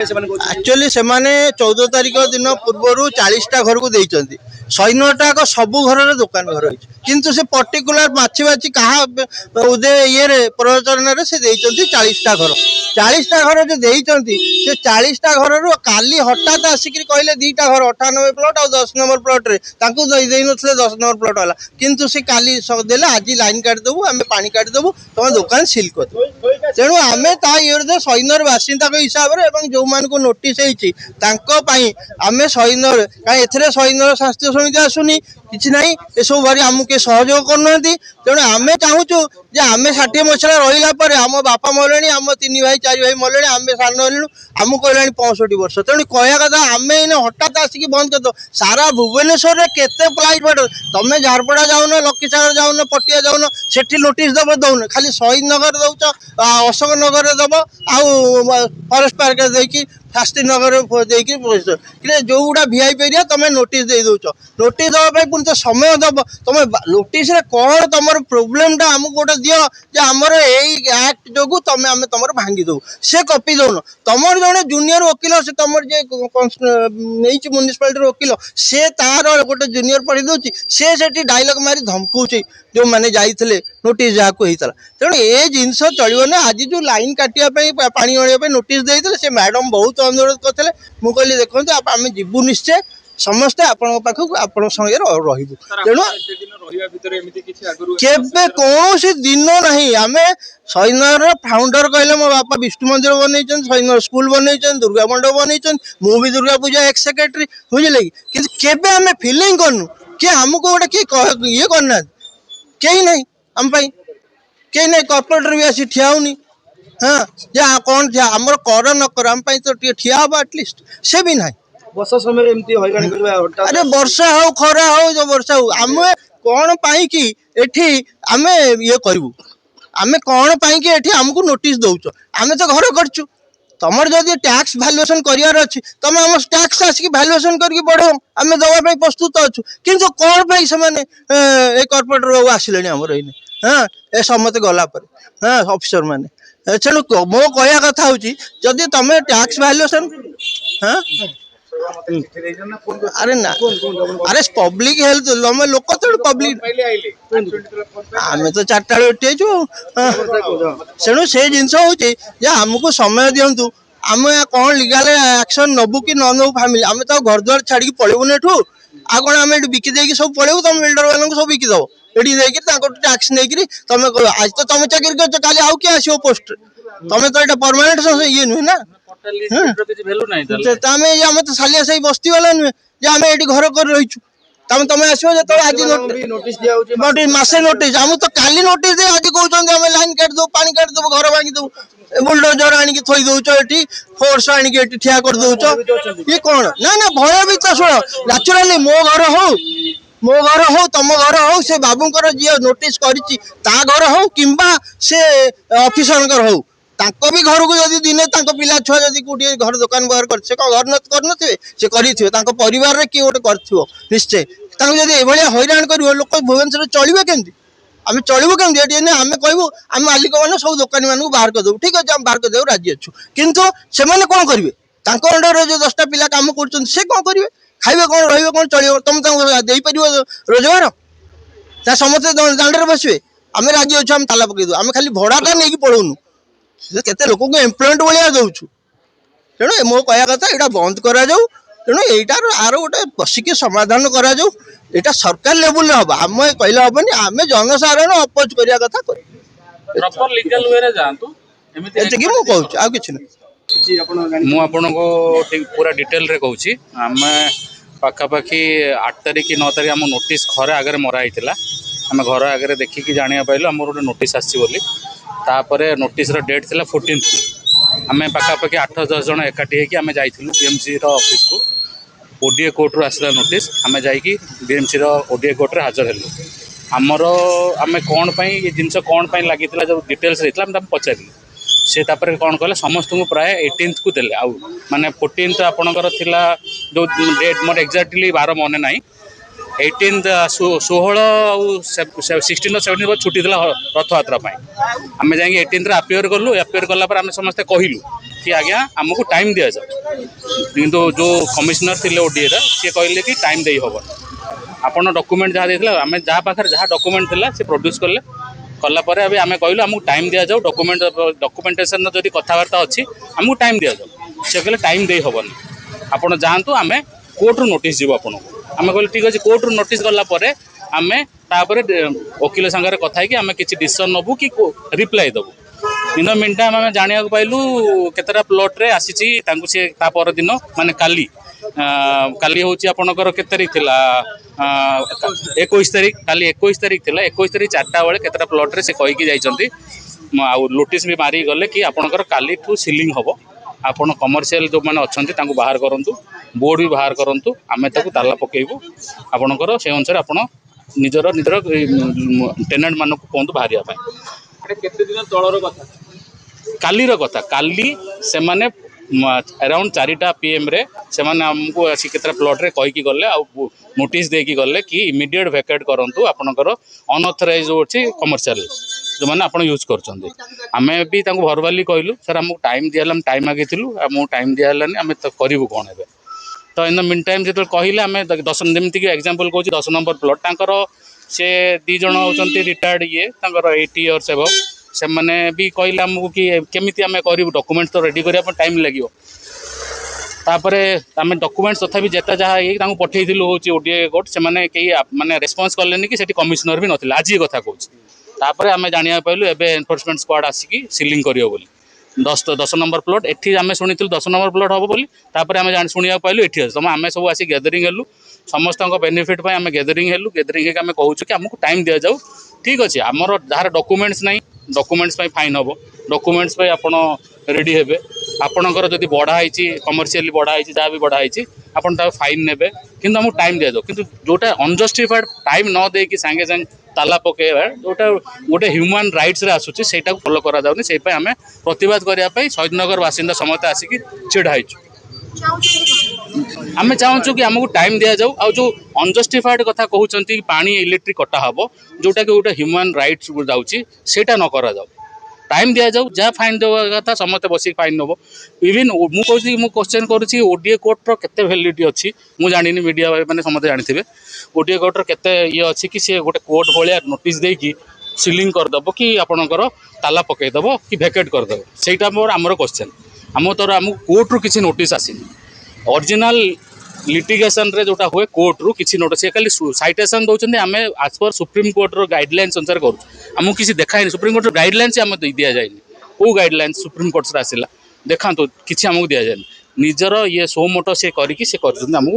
Actually से 14 तारिख दिन पूर्व 40टा घर को देइचंती 100टाक सबू घर दुकान घर किंतु से पर्टिकुलर बाछी बाछी कहा उदय ये प्रवचन से 40टा घर 40टा घर जो देइचंती से 40टा घर काली हठात आसिक कहले 2टा घर 98 प्लॉट और 10 नंबर प्लॉट रे ताकू दे नथले 10 नंबर प्लॉट वाला किंतु से काली देले आज लाइन काट देबू आमे पानी काट देबू तुम दुकान सील कर देबू तेणु आमे ता ये सैन्यर बासिंदा हिसाब से जो मान को नोटिस आमे सैन्य कहीं एथरे सैन्य शास्त्रीय समिति आसुनी किसी ना ये सब भारी आमको सहयोग करना तेणु आम चाहूँ जे आम 60 मसीहा रहा आम बापा मरले आम 3 भाई 4 भाई मरले आम सान हलु आमको कहलानी 65 वर्ष तेणु कहया कथा आम इन हठात आसिक बंद कर दो सारा भुवनेश्वर में केते फ्लाइट बाट तुम झारपड़ा जाऊन लक्ष्मीसागर जाऊन पटिया जाऊन सेठी नोटिस दब दौन खाली शहीद नगर दौच अशोक नगर दब आउ फरेस्ट पार्क देखिए शास्त्री नगर देखिए जो गुड़ा वीआईपी एरिया तुम नोटिस दे दौच नोटिस दवाई पुणी तो समय दब तुम नोटिस कौन तुम प्रोब्लेम आमको गोटे दियो जे आमर एक्ट जो तुम आम तुम भांगी दो से कपी दौन तुम जड़े जूनियर वकिल से तुम नहीं म्यूनिसिपालिटी वकिल से तार गोटे जूनियर पढ़ी दूसरी से डायलॉग मारी धमकाऊँ जो मैंने जाइए नोटिस जहाँ को होता तेणु ये जिनस चलो ना आज जो लाइन काटापी पानी आने नोटिस देते से मैडम बहुत अनुरोध करते मुझे देखो आम जीवु निश्चय समस्ते आपण पाखक आपण संगे रहिबु तेणु केबे कौन दिन नहीं आम सैन्यर फाउंडर कहले मो बापा विष्णु मंदिर बनई सैन्य स्कूल बनई दुर्गा मंडप बनई मुझे दुर्गा पूजा एक्स सेक्रेटरी बुझे कि केबे आम फिलिंग करनु कि आमको गोटे किए ये करना कहीं नहीं आम कहीं नहीं कॉर्पोरेटर भी आसी ठिया होनी हाँ जहाँ कौन आमर कर न कर आम तो ठिया हम एटलिस्ट से भी ना वर्षा समय अरे वर्षा हो खरा हो जो वर्षा हो आम कौन पाई कि एठी आमे ये करू आमे कौन पाई कि एठी हमको नोटिस दौच आमे तो घर करछु तमर जदि टैक्स वैल्यूएशन करियार अछि तुम हम टैक्स आसिक वैल्यूएशन करके बढ़ो आमे दवा पे प्रस्तुत अछु किंतु कौन पाई से माने ए कॉर्पोरेटर बाबू आसिलेनी हमर एने हाँ ए समते गला पर हाँ ऑफिसर माने चलो मो कहया कथा होची जदि तमे टैक्स वैल्यूएशन हाँ अरे ना अरे पब्लिक हेल्थ लमे लोक तो पब्लिक आम तो 4टा उठेचु तेणु से जिनस हो आमको समय दिंतु आम कौन लीगल एक्शन नबू कि न नबू फैमिली आम तो घर द्वार छाड़ी पलैबुन एठू आ कौन आम बिकी देकी सब पलैबू तुम बिल्डर वालों सब बिकीदब ये टैक्स नहीं तुम आज तो तुम चाकरी कर काली आउ किए आसो पोस्ट तुम तो ये परमानेंट ये नुहे ना आम तो सालिया से बस्ती वाला नुहे आम ये घर कर रहीचु तुम तुम आसो जो आज नोटिस मसे नोटिस आम तो काली नोटिस दे आज कहते आम लाइन काट दो पानी काट दो घर भांगी दो बुलडोजर आनिक थई दौच ये फोर्स आनिक ठिया कर दौच ये कौन ना ना भय भी तो शुण नाचुराली मो घर हो तुम घर हो से बाबूंकर जी नोटिस करिछि ता घर हो किंबा से ऑफिसर हो ताको भी घर को जदि दिने ताको पिला छुआ जदि कोटी घर दुकान बाहर कर से घर न करनथिबे से करिथिबे ताको परिवार रे की गोटे करथिबो निश्चय ताको जदि एभलिया हैरान करिवो लोक भुवनेश्वर चलिबे केमति आम चलू केमती एटी आम कहूँ आम मालिक मैंने सब दुकानी मानू बाहर कर ठीक अच्छे आम बाहर कर राजी अच्छु किंतु से कौन करेंगे अंडर जो 10टा पिला काम कर कौन करेंगे खाइबे कौन रही कौन चलो तुम देपर रोजगार समस्त दांडे बसवे आम राजी अच्छे आम ताला पकईदू आम खाली भड़ाटा नहीं पड़ोनु केते लोक को एम्प्लॉयमेंट भाया दौचु तेणु मो कह कथा यहाँ बंद करा जाऊ तेणु यार आर गोटे बसिक समाधान करा जाऊ यहाँ सरकार लेवल हम आम कहले हेनी आम जनसाधारण अपोज करिया कथा कहूँ आ कि मुझे पूरा डिटेल रे कहूँ आम पाखापाखि 8 तारिख 9 तारिख आम नोटिस घर आगे मराई आम घर आगे देखिकी जाना पाइलु आम गोटे नोटिस आसपर नोटिस डेट थी 14 को आम पाखापाखि 8-10 जन एकाठी होकर जाइलु बीएमसी ऑफिस को ओडीए कोर्ट रू आसला नोटिस आम जाकि बीएमसी ओडीए कोर्ट रे हाजर हेलु आमर आम कौन ये जिनस कौन लगी जो डिटेल्स रहता पचारू से कौन कहले समस्त को प्राय 18 को देले माने 14 आपणकर थिला जो डेट मोर एक्जाक्टली 12 मन ना 18 16 ଆଉ 16 17 छुट्टी था रथयात्रा आम जा 18 आपियर गलु आपियर गलापर आम समस्ते कहलु कि आज्ञा आमको टाइम दि जाओ किंतु जो कमिशनर थे ओडीए सी कहले कि टाइम दे हम आपन डॉक्यूमेंट जहाँ देते आम जहाँ पाखे जहाँ डॉक्यूमेंट था सी प्रोड्यूस कले कलापर आम कहलु आमको टाइम दि जाओ डॉक्यूमेंटेशन जदि कथबार्ता अच्छी आमको टाइम दि जाओ सी कहले टाइम दे हेनी आपड़ जातु आम कोर्टर नोटिस जीव आपको आम कहले ठीक अच्छे कोर्टर नोटिस गलापर आम तापर वकिल सागर कथा कि आम किसी डिसीजन नबू कि रिप्लाई देवु इन द मीन टाइम आम जाना पाइलु केतटा प्लॉट रे आसी सी पर दिन माने काली काली हूँ आपणकर के तारीख थी 21 तारीख काली 21 तारीख थी 21 तारीख 4टा बेले केतटा प्लॉट रे से कहीकि जाइछंती नोटिस भी मारी गले कि आपणकर काली ठू सिलिंग हम आपन कमर्शियल जो मैंने अच्छा बाहर करूँ बोर्ड भी बाहर करूँ आम ताला पकेबू आपणकर से अनुसार आप निजर निजर टेनेंट मान कहतु बाहर केते दिन तलर कथा कालीर कथा काली से अराउंड 4टा PM रे से आमको आसी केतटा प्लॉट रे कहीकि गले आ नोटिस देकी गले कि इमिडिएट वैकेट करंतु आपणकर अनऑथराइज होछि कमर्शियल जो मैंने आप यूज कर आम भी भरवाली कहलु सर आमको टाइम दिहला टाइम मागिलु आमको टाइम दिहलानी आम करूँ कौन है तो इन द मीन टाइम जो कहले आम 10 जमीक एग्जांपल कहूँ 10 नंबर प्लॉट तांकर से 2 जन होती रिटायर्ड ये 80 इयर्स एबव से मैंने भी कहले आमको कि केमिति आम करूँ डॉक्यूमेंट तो रेडी करने टाइम लगे तापर आम डॉक्यूमेंट्स तथा जिते जहाँ ये पठेलु हूँ ओडीए कोर्ट से माने रेस्पॉन्स कले कि सेठी कमिशनर भी नथिले आज ये कथा कहूँ तापर आम जाना पाइलु एबे एनफोर्समेंट स्क्वाड आसिकी सिलिंग करियो बोली 10 नंबर प्लॉट एठी आम शुणी 10 नंबर प्लॉट हम बोली तापर आम शुणा पाइलु एठी तुम आम सब आसी गैदरिंग हेलु समस्त बेनिफिट आम गैदरिंग हेलु गैदरिंग आम कहूँ कि आमको टाइम दि जाऊ ठीक अच्छे आमर जार डॉक्यूमेंट्स नहीं डॉक्यूमेंट्स फाइन हम डॉक्यूमेंट्स आपड़ रेडी हे आपणकर जब बढ़ाई कमर्शियली बढ़ाई जहाँ भी बढ़ाई आपन फाइन ने कि आमको टाइम दि जाऊ कि जोटा अनजस्टिफाइड टाइम न देकी सांगे सांगे ताला पकेवा जोटा गोटे ह्यूमन राइट्स रे आसुची सेटा फॉलो करा जाउनी सेइ पय आमे प्रतिवाद करिया पय शहीदनगर बासिंदा समस्त आसिकी छिड़ाइछु आमे चाहूँ कि आमको टाइम दि जाऊ आ जो अनजस्टिफाइड कथा कहउचंती पानी इलेक्ट्रिक कटा हबो जोटा कि गोटे ह्यूमन राइट्स जाउची सेटा न करा जाऊ टाइम दि जाऊ जहाँ फाइन देवा कथा समस्त बसिक फाइन नब इवन मुझे क्वेश्चन करुँची ओडीए कोर्टर केते वैलिडिटी अच्छी मुझे जानी मीडिया मैंने समस्त जानी ओडीए कोर्टर केते ये अच्छी कि सी गोटे कोर्ट भाया नोटिस देकी सिलिंग करदेव कि आपणकर ताला पकईदेव कि भैकेट करदेव सेटा मोर आमर क्वेश्चन आम तर आमको कोर्ट रू किसी नोटिस आसीनी ओरिजिनल लिटिगेशन रे जोटा हुए कोर्ट रू किसी नोटिस खाली साइटेशन दौरान आम आज पर सुप्रीम कोर्ट रो गाइडलाइंस अनुसार करूँ आमको किसी देखाई सुप्रीम कोर्ट गाइडलाइंस आम दि जाए कौ गाइडलाइंस सुप्रीम कोर्ट से आसला देखा किसी आमको दि जाए निजर ये सो मोटो सी करके आमको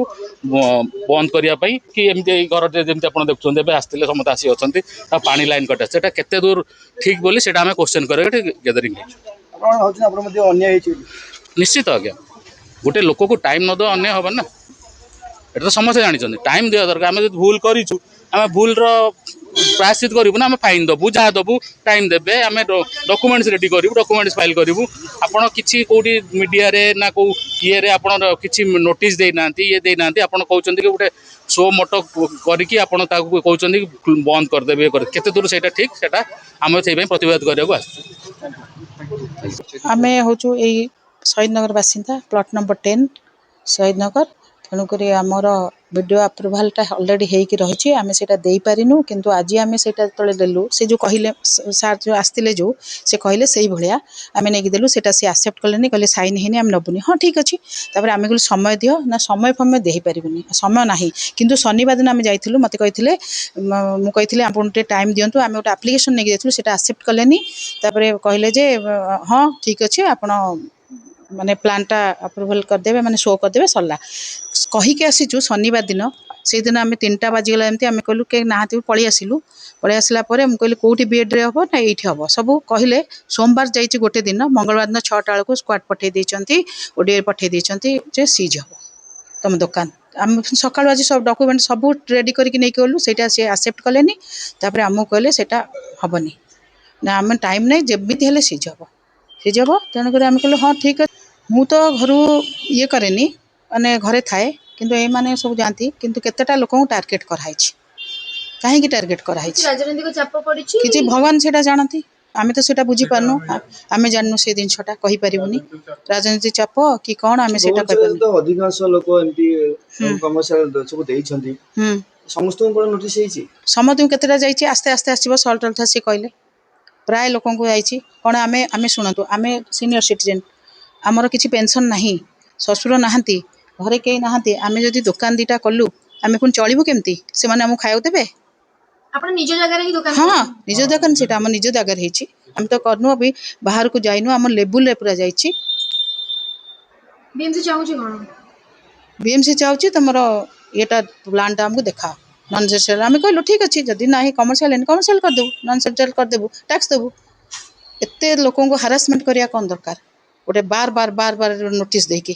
बंद करने कि एमती घर जमी आप देखते आसते समस्त आसी अच्छा पानी लाइन कटा से केते दूर ठीक बोली से आम क्वेश्चन कर गैदरिंग निश्चित आज्ञा गोटे लोक को टाइम न दो अन्य हम ना ये तो समस्त जानी टाइम दिया दरकार आम जो भूल करूँ आम भूल प्रायश्चित करूँ ना आम फाइन देवु जहाँ देवु टाइम देवे आम डॉक्यूमेंट्स रेडी करूँ डॉक्यूमेंट्स फाइल करूँ आपड़ किसी कौटी मीडिया रे ना कौ ये आपड़ किसी नोटिस देना ये देना आप कहते कि गोटे शो मोटो करके आपड़ कहते बंद करदेवे केते दूर से ठीक से आम से प्रतिवाद करने आम हूँ यही शहीदनगर बासिंदा प्लॉट नंबर 10 शहीदनगर तेणुक आमर वीडियो अप्रूवालटा अलरेडी होगी रही आम से पारिनु किंतु आज आम से देलु से जो कहले सार जो आसते जो से कहले से भाया आम नहीं देलु से एक्सेप्ट कले कहले साइन है आम नबुनी हाँ ठीक अच्छे तापर आम कहलु समय दियो ना समय फमय दे पारिबुनी समय ना किंतु शनिवार दिन आम जाइलु मत कही मुझे आप टाइम दिंतु आम गोटे आप्लिकेसन नहीं जाइलु से एक्सेप्ट कले कहले जे हाँ ठीक अच्छे आपण माने प्लानटा अप्रूवल करदेवे माने शो करदेवे सरला कहीकि आसीचु शनिवार दिन से दिन आम 3टा बाजिगला एमती आम कहलु के ना पलि आसिलु पलि आसला परे मुझे कहली कौटी बेड्रे हम ना ये हम सब कहले सोमवार जाइए गोटे दिन मंगलवार दिन 6टा बेलू स्क्वाड पठे देइचंती ओडीए पठे देइचंती जे सीज हम तुम दुकान आम सकाल आज सब डॉक्यूमेंट सब रेडी करके नहीं गलु से सी एक्सेप्ट कलेनी तापर आमको कहले सेटा हेनी ना आम टाइम नहीं जमीती हेले सीज हम तेणुक आम कहलु हाँ ठीक है मु तो घर ये कैनि माने घरे थाए କିନ୍ତୁ ଏମାନେ ସବୁ ଯାଆନ୍ତି କିନ୍ତୁ କେତେଟା ଲୋକଙ୍କୁ ଟାର୍ଗେଟ୍ କରାହେଇଛି କାହିଁକି ଟାର୍ଗେଟ୍ କରାହେଇଛି ରାଜନୈତିକ ଚାପ ପଡିଛି କିଛି ଭଗବାନ ସେଇଟା ଜାଣନ୍ତି ଆମେ ତ ସେଇଟା ବୁଝିପାରୁନୁ ଆମେ ଜାଣିନୁ ସେ ଜିନିଷଟା କହିପାରିବୁନି ରାଜନୀତି ଚାପ କି କ'ଣ ଆମେ ସେଇଟା କହିପାରୁନୁ ତ ଅଧିକାଂଶ ଲୋକ ଏମିତି କମର୍ସିଆଲ ସବୁ ଦେଇଛନ୍ତି ସମସ୍ତଙ୍କୁ କ'ଣ ନୋଟିସ୍ ହେଇଛି ସମସ୍ତଙ୍କୁ କେତେଟା ଯାଇଛି ଆସ୍ତେ ଆସ୍ତେ ଆସିବ ସଲ୍ଟ କଥା ସିଏ କହିଲେ ପ୍ରାୟ ଲୋକଙ୍କୁ ଯାଇଛି କ'ଣ ଆମେ ଶୁଣନ୍ତୁ ଆମେ ସିନିୟର ସିଟିଜେନ୍ ଆମର କିଛି ପେନସନ୍ ନାହିଁ ଶ୍ୱଶୁର ନାହାନ୍ତି ଘରେ କେହି ନାହାନ୍ତି ଆମେ ଯଦି ଦୋକାନ ଦୁଇଟା କଲୁ ଆମେ ପୁଣି ଚଳିବୁ କେମିତି ସେମାନେ ଆମକୁ ଖାଇବାକୁ ଦେବେ ଆପଣ ନିଜ ଜାଗାରେ ହିଁ ଦୋକାନ ହଁ ନିଜ ଦୋକାନ ସେଇଟା ଆମ ନିଜ ଜାଗାରେ ହେଇଛି ଆମେ ତ କରିନୁ ବି ବାହାରକୁ ଯାଇନୁ ଆମ ଲେବୁଲରେ ପୁରା ଯାଇଛି ବିଏମସି ଚାହୁଁଛି କ'ଣ ବିଏମସି ଚାହୁଁଛି ତମର ଇଏଟା ପ୍ଲାନ୍ଟା ଆମକୁ ଦେଖାଅ ନନ୍ ସେଣ୍ଟ୍ରାଲ ଆମେ କହିଲୁ ଠିକ୍ ଅଛି ଯଦି ନାହିଁ କମର୍ସିଆଲ ହେନି କମର୍ସିଆଲ କରିଦେବୁ ନନ୍ ସେଣ୍ଟ୍ରାଲ କରିଦେବୁ ଟ୍ୟାକ୍ସ ଦେବୁ ଏତେ ଲୋକଙ୍କୁ ହାରାସମେଣ୍ଟ କରିବା କ'ଣ ଦରକାର ଗୋଟେ ବାର ବାର ନୋଟିସ୍ ଦେଇକି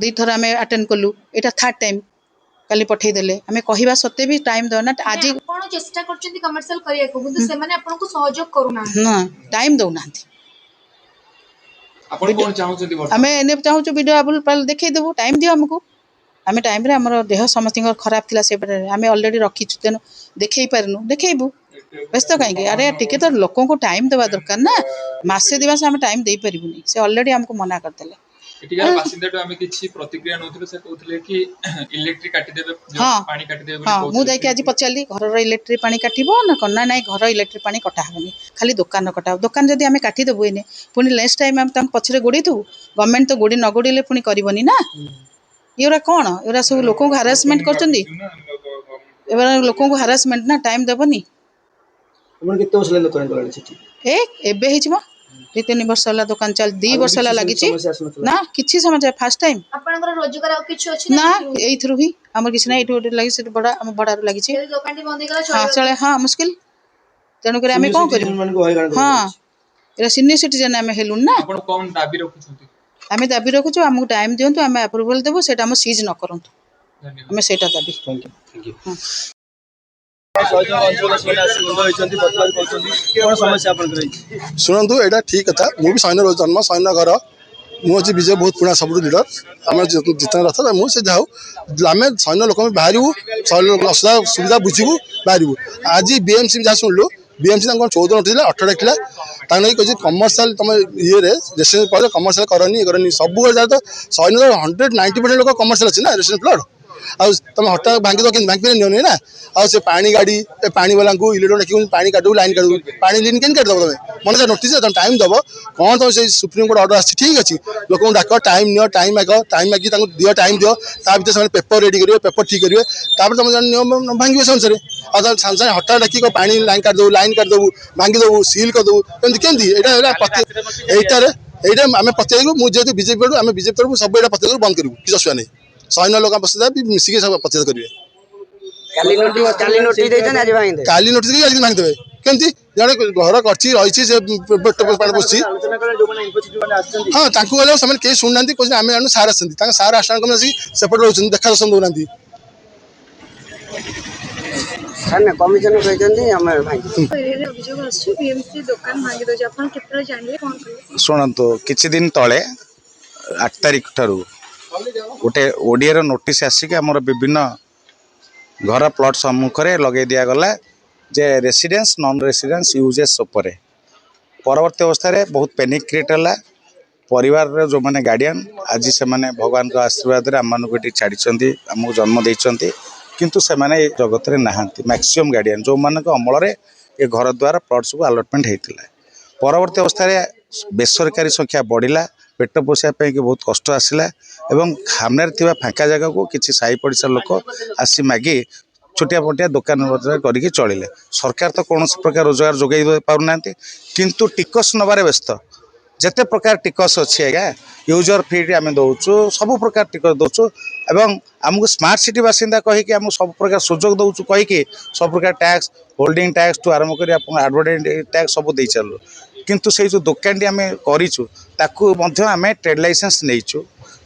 ଦୁଇଥର ଆମେ ଆଟେଣ୍ଡ କଲୁ ଏଇଟା ଥାର୍ଡ ଟାଇମ୍ କାଲି ପଠେଇଦେଲେ ଆମେ କହିବା ସତ୍ତ୍ୱେ ବି ଟାଇମ୍ ଦେଉନା ଆଜି ଆପଣ ଚେଷ୍ଟା କରୁଛନ୍ତି କମର୍ସିଆଲ କରିବାକୁ କିନ୍ତୁ ସେମାନେ ଆପଣଙ୍କୁ ସହଯୋଗ କରୁନାହାନ୍ତି ନା ଟାଇମ୍ ଦେଉନାହାନ୍ତି ଆପଣ କ'ଣ ଚାହୁଁଛନ୍ତି ଆମେ ଏନେ ଚାହୁଁଛୁ ଭିଡ଼ିଓ ଆଭେଲେବଲ୍ ଦେଖେଇଦେବୁ ଟାଇମ୍ ଦିଅ ଆମକୁ ଆମେ ଟାଇମ୍ରେ ଆମର ଦେହ ସମସ୍ତଙ୍କର ଖରାପ ଥିଲା ସେପଟେ ଆମେ ଅଲରେଡ଼ି ରଖିଛୁ ତେଣୁ ଦେଖେଇ ପାରିନୁ ଦେଖେଇବୁ ବ୍ୟସ୍ତ କାହିଁକି ଆରେ ଟିକେ ତ ଲୋକଙ୍କୁ ଟାଇମ୍ ଦେବା ଦରକାର ନା ମାସେ ଦୁଇ ମାସ ଆମେ ଟାଇମ୍ ଦେଇପାରିବୁନି ସେ ଅଲରେଡ଼ି ଆମକୁ ମନା କରିଦେଲେ ଏଠିକାର ବାସିନ୍ଦାଠୁ ଆମେ କିଛି ପ୍ରତିକ୍ରିୟା ନଉଥିଲୁ ସେ କହୁଥିଲେ କି ଇଲେକ୍ଟ୍ରିକ୍ କାଟିଦେବେ ପାଣି କାଟିଦେବେ ବୋଲି ହଁ ମୁଁ କହୁଥିଲେ। ଯାଇକି ଆଜି ପଚାରିଲି ଘରର ଇଲେକ୍ଟ୍ରିକ୍ ପାଣି କାଟିବ ନା କ'ଣ ନା ନାଇଁ ଘର ଇଲେକ୍ଟ୍ରିକ୍ ପାଣି କଟା ହେବନି ଖାଲି ଦୋକାନ କଟା ହେବ ଦୋକାନ ଯଦି ଆମେ କାଟିଦେବୁ ଏନେ ପୁଣି ନେକ୍ସଟ ଟାଇମ୍ ଆମେ ତାଙ୍କୁ ପଛରେ ଗୋଡ଼େଇଥିବୁ ଗଭର୍ଣ୍ଣମେଣ୍ଟ ତ ନ ଗୋଡ଼େଇଲେ ପୁଣି କରିବନି ନା ଏଗୁଡ଼ା କ'ଣ ଏଗୁଡ଼ା ସବୁ ଲୋକଙ୍କୁ ହାରାସମେଣ୍ଟ କରୁଛନ୍ତି ଏଗୁଡ଼ା ଲୋକଙ୍କୁ ହାରାସମେଣ୍ଟ ନା ଟାଇମ୍ ଦେବନି ଆପଣ କେତେ ବର୍ଷ ହେଲା ଦୋକାନ କଲେଣି ସେଠି ଏବେ ହେଇଛି ମ 2-3 ବର୍ଷ ହେଲା ଦୋକାନ ଚାଲି 2 ବର୍ଷ ହେଲା ଲାଗିଛି ସମସ୍ୟା ଆସୁନଥିଲା ନା କିଛି ସମସ୍ୟା ଫାଷ୍ଟ ଟାଇମ୍ ଆପଣଙ୍କର ରୋଜଗାର ଆଉ କିଛି ଅଛି ନା ଏଇଥିରୁ ହିଁ ଆମର କିଛି ନାହିଁ ଏଇଠି ଗୋଟେ ଲାଗିଛି ସେଠି ଭଡ଼ା ଆମ ଭଡ଼ାରୁ ଲାଗିଛି ଯଦି ଦୋକାନଟି ବନ୍ଦ ହେଇଗଲା ହଁ ଚଳେ ହଁ ମୁସ୍କିଲ ତେଣୁକରି ଆମେ କ'ଣ କରିବୁ ମାନଙ୍କୁ ହଇରାଣ ହଁ କରାଯାଉଛି। ଏଇଟା ସିନିୟର ସିଟିଜେନ୍ ଆମେ ହେଲୁଣି ନା ଆପଣ କଣ ଦାବି ରଖୁଛନ୍ତି? ଆମେ ଦାବି ରଖୁଛୁ ଆମକୁ ଟାଇମ୍ ଦିଅନ୍ତୁ ଆମେ ଆପ୍ରୁଭାଲ୍ ଦେବୁ ସେଇଟା ଆମ ସିଜ୍ ନ କରନ୍ତୁ ଧନ୍ୟବାଦ। ଆମେ ସେଇଟା ଦାବି ଶୁଣନ୍ତୁ ଏଇଟା ଠିକ୍ କଥା ମୁଁ ବି ସୈନ୍ୟ ଜନ୍ମ ସୈନ୍ୟ ଘର ମୁଁ ହେଉଛି ବିଜୟ ବହୁତ ପୁରୁଣା ସବୁଠୁ ଲିଡର ଆମର ଜିତେନ୍ଦ୍ର ରଥ ମୁଁ ସେ ଯାଉ ଆମେ ସୈନ୍ୟ ଲୋକ ବାହାରିବୁ ଅସୁବିଧା ସୁବିଧା ବୁଝିବୁ ବାହାରିବୁ ଆଜି ବିଏମସି ଯାହା ଶୁଣିଲୁ ବିଏମସି ତାଙ୍କୁ 14 ନୋଟିସ୍ ଥିଲା 18 ଥିଲା ତାଙ୍କୁ ନେଇ କହିଛି କମର୍ସିଆଲ ତୁମ ଇଏରେ ରେସିଡେନ୍ସ ପରେ କମର୍ସିଆଲ କରନି ସବୁବେଳେ ଯାହା ତ ସୈନ୍ୟ 190% ଲୋକ କମର୍ସିଆଲ ଅଛି ନା ରେସିଡେନ୍ସ ପ୍ଲଟ୍ ଆଉ ତୁମେ ହଠାତ୍ ଭାଙ୍ଗି ଦବ କେମିତି ଭାଙ୍ଗି ନିଅନି ନା ଆଉ ସେ ପାଣି ଗାଡ଼ି ପାଣି ବାଲାଙ୍କୁ ଇଲେକ୍ଟ୍ରିକ୍ ଦେଖିବୁ ପାଣି କାଟିବୁ ଲାଇନ୍ କାଟିବୁ ପାଣି ଲାଇନ୍ କେମିତି କାଟିଦେବ ତୁମେ ମନେ ନୋଟିସ୍ ତୁମେ ଟାଇମ୍ ଦେବ କ'ଣ ତୁମେ ସେଇ ସୁପ୍ରିମକୋର୍ଟ ଅର୍ଡ଼ର ଆସିଛି ଠିକ୍ ଅଛି ଲୋକଙ୍କୁ ଡାକ ଟାଇମ୍ ନିଅ ଟାଇମ୍ ମାଗି ତାଙ୍କୁ ଦିଅ ଟାଇମ୍ ଦିଅ ତା ଭିତରେ ସେମାନେ ପେପର ରେଡ଼ି କରିବେ ପେପର ଠିକ୍ କରିବେ ତାପରେ ତୁମେ ଜଣେ ନିୟମ ଭାଙ୍ଗିବେ ସେ ଅନୁସାରେ ଆଉ ତାହେଲେ ସାଙ୍ଗେ ସାଙ୍ଗେ ହଠାତ୍ ଡାକି ପାଣି ଲାଇନ୍ କାଟିଦେବୁ ଭାଙ୍ଗିଦେବୁ ସିଲ୍ କରିଦେବୁ କେମିତି ଏଇଟା ଏଇଟା ଆମେ ପ୍ରତ୍ୟେକ ମୁଁ ଯେହେତୁ ବିଜେପି ତରଫରୁ ଆମେ ବିଜେପି ତରଫରୁ ସବୁ ଏଇଟା ପ୍ରତ୍ୟେକ ବନ୍ଦ କରିବୁ କିଛି ଅସୁବିଧା ନାହିଁ ସୈନ୍ୟ ଲୋକ ବସିଲା ବି ମିଶିକି ସବୁ ପ୍ରତିବାଦ କରିବେ କାଲି ନୋଟିସ୍ ଦେଇଛନ୍ତି ଆଜି ଭାଙ୍ଗିଦେବେ କେମିତି ଜଣେ ଘର କରିଛି ରହିଛି ସେ ପାଣି ପୋଷିଛି ହଁ ତାଙ୍କୁ ଗଲେ ସେମାନେ କେହି ଶୁଣୁନାହାନ୍ତି କହୁଛନ୍ତି ଆମେ ଜାଣୁ ସାର୍ ଆସନ୍ତି ତାଙ୍କ ସାର୍ ଆସିଲା କମେ ଆସିକି ସେପଟେ ରହୁଛନ୍ତି ଦେଖା ଦର୍ଶନ ଦେଉନାହାନ୍ତି କମିଶନ କହିଛନ୍ତି ଆମେ ଅଭିଯୋଗ ଆସୁଛି ବିଏମସି ଦୋକାନ ଭାଙ୍ଗି ଦଉଛି ଆପଣ କେତେବେଳେ ଜାଣିଲେ କ'ଣ କଲେ ଶୁଣନ୍ତୁ କିଛି ଦିନ ତଳେ 8 ତାରିଖ ଠାରୁ ଗୋଟେ ଓଡ଼ିଆର ନୋଟିସ୍ ଆସିକି ଆମର ବିଭିନ୍ନ ଘର ପ୍ଲଟ୍ ସମ୍ମୁଖରେ ଲଗାଇ ଦିଆଗଲା ଯେ ରେସିଡେନ୍ସ ନନ୍ ରେସିଡେନ୍ସ ୟୁଜେସ୍ ଉପରେ ପରବର୍ତ୍ତୀ ଅବସ୍ଥାରେ ବହୁତ ପ୍ୟାନିକ୍ କ୍ରିଏଟ୍ ହେଲା ପରିବାରର ଯେଉଁମାନେ ଗାର୍ଡ଼ିଆନ୍ ଆଜି ସେମାନେ ଭଗବାନଙ୍କ ଆଶୀର୍ବାଦରେ ଆମମାନଙ୍କୁ ଏଠି ଛାଡ଼ିଛନ୍ତି ଆମକୁ ଜନ୍ମ ଦେଇଛନ୍ତି କିନ୍ତୁ ସେମାନେ ଏ ଜଗତରେ ନାହାନ୍ତି ମ୍ୟାକ୍ସିମମ୍ ଗାର୍ଡ଼ିଆନ୍ ଯେଉଁମାନଙ୍କ ଅମଳରେ ଏ ଘର ଦ୍ୱାରା ପ୍ଲଟ୍ ସବୁ ଆଲଟମେଣ୍ଟ ହେଇଥିଲା ପରବର୍ତ୍ତୀ ଅବସ୍ଥାରେ ବେସରକାରୀ ସଂଖ୍ୟା ବଢ଼ିଲା ପେଟ ପୋଷିବା ପାଇଁ ବହୁତ କଷ୍ଟ ଆସିଲା ଏବଂ ସାମ୍ନାରେ ଥିବା ଫାଙ୍କା ଜାଗାକୁ କିଛି ସାହି ପଡ଼ିଶା ଲୋକ ଆସି ମାଗି ଛୋଟିଆ ମୋଟିଆ ଦୋକାନ କରିକି ଚଳିଲେ ସରକାର ତ କୌଣସି ପ୍ରକାର ରୋଜଗାର ଯୋଗାଇ ପାରୁନାହାନ୍ତି କିନ୍ତୁ ଟିକସ ନେବାରେ ବ୍ୟସ୍ତ ଯେତେ ପ୍ରକାର ଟିକସ ଅଛି ଆଜ୍ଞା ୟୁଜର ଫି ଆମେ ଦେଉଛୁ ସବୁ ପ୍ରକାର ଟିକସ ଦେଉଛୁ ଏବଂ ଆମକୁ ସ୍ମାର୍ଟ ସିଟି ବାସିନ୍ଦା କହିକି ଆମକୁ ସବୁ ପ୍ରକାର ସୁଯୋଗ ଦେଉଛୁ କହିକି ସବୁ ପ୍ରକାର ଟ୍ୟାକ୍ସ ହୋଲ୍ଡିଂ ଟ୍ୟାକ୍ସଠୁ ଆରମ୍ଭ କରି ଆପଣ ଆଡ଼ଭର୍ଟାଇଜ୍ ଟ୍ୟାକ୍ସ ସବୁ ଦେଇ ଚାଲୁ କିନ୍ତୁ ସେଇ ଯେଉଁ ଦୋକାନଟି ଆମେ କରିଛୁ ତାକୁ ମଧ୍ୟ ଆମେ ଟ୍ରେଡ୍ ଲାଇସେନ୍ସ ନେଇଛୁ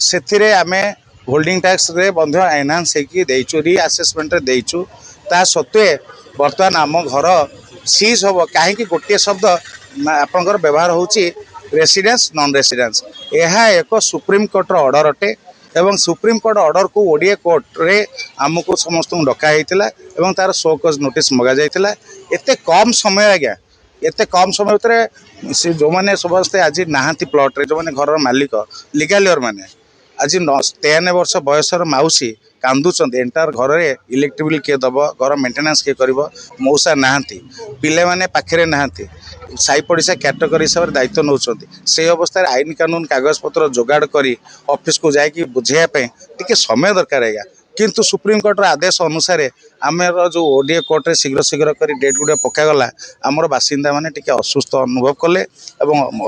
ସେଥିରେ ଆମେ ହୋଲ୍ଡିଂ ଟ୍ୟାକ୍ସରେ ମଧ୍ୟ ଏନହାନ୍ସ ହେଇକି ଦେଇଛୁ ରିଆସେସମେଣ୍ଟରେ ଦେଇଛୁ ତା ସତ୍ତ୍ୱେ ବର୍ତ୍ତମାନ ଆମ ଘର ସିଜ୍ ହେବ କାହିଁକି ଗୋଟିଏ ଶବ୍ଦ ଆପଣଙ୍କର ବ୍ୟବହାର ହେଉଛି ରେସିଡେନ୍ସ ନନ୍ ରେସିଡେନ୍ସ ଏହା ଏକ ସୁପ୍ରିମକୋର୍ଟର ଅର୍ଡ଼ର ଅଟେ एवं सुप्रीम कोर्ट ऑर्डर को ओडिया कोर्ट रे आमको समस्त डका होता तार शोकज नोटिस मगा जाइए एते कम समय आज्ञा एते कम समय भर से जो मैंने समस्ते आज नहांती प्लॉट रे जो मैंने घर मालिक लिगालियर मैंने आज 93 वर्ष बयसर मौसी कांदुचंद एंटायर घर में इलेक्ट्रिक बिल किए दब घर मेंटेनेंस किए कर मौसा नहांती पिले माने पाखरे नहांती साई पड़िशा कैटेगरी हिसाब से दायित्व नौ से अवस्था आईन कानून कागज पत्र जोगाड़ कर ऑफिस को जाकि बुझाइवाई टी समय दरकार आएगा किंतु सुप्रीम कोर्टर आदेश अनुसार आमर जो ओडिया कोर्ट रे शीघ्र शीघ्र कर डेट गुड़ा पकागला आमर बासिंदा मैंने टी असुस्थ अनुभव कले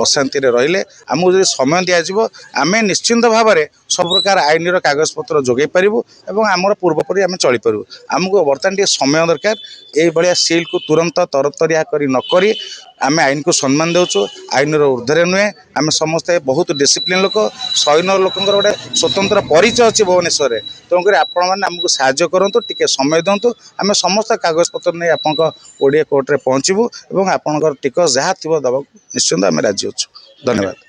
अशांति रहिले आमको जो समय दिज्व आम निश्चिंत भाव में सब प्रकार आईन कागज पत्र जोगे पारू और आमर पूर्वपरी आम चलीपारू आमको बर्तमान टे समय दरकार ये सिल को तुरंत तरतरिया कर नक आम आईन को सम्मान देचु आईन ऊर्धे नुहे आम समस्ते बहुत डिसिप्लिन लोक सैन्य लोक गोटे स्वतंत्र परिचय अच्छी भुवनेश्वर में तेणुक आपण मैंने आमको साहाय्य करूँ टी समय दिंतु आम समस्त कागज पत्र नहीं आप ओडिया कोर्ट में पहुँचबू और आपंकर टिकस जहाँ थी दबा निश्चिंत आम राजी अच्छु धन्यवाद।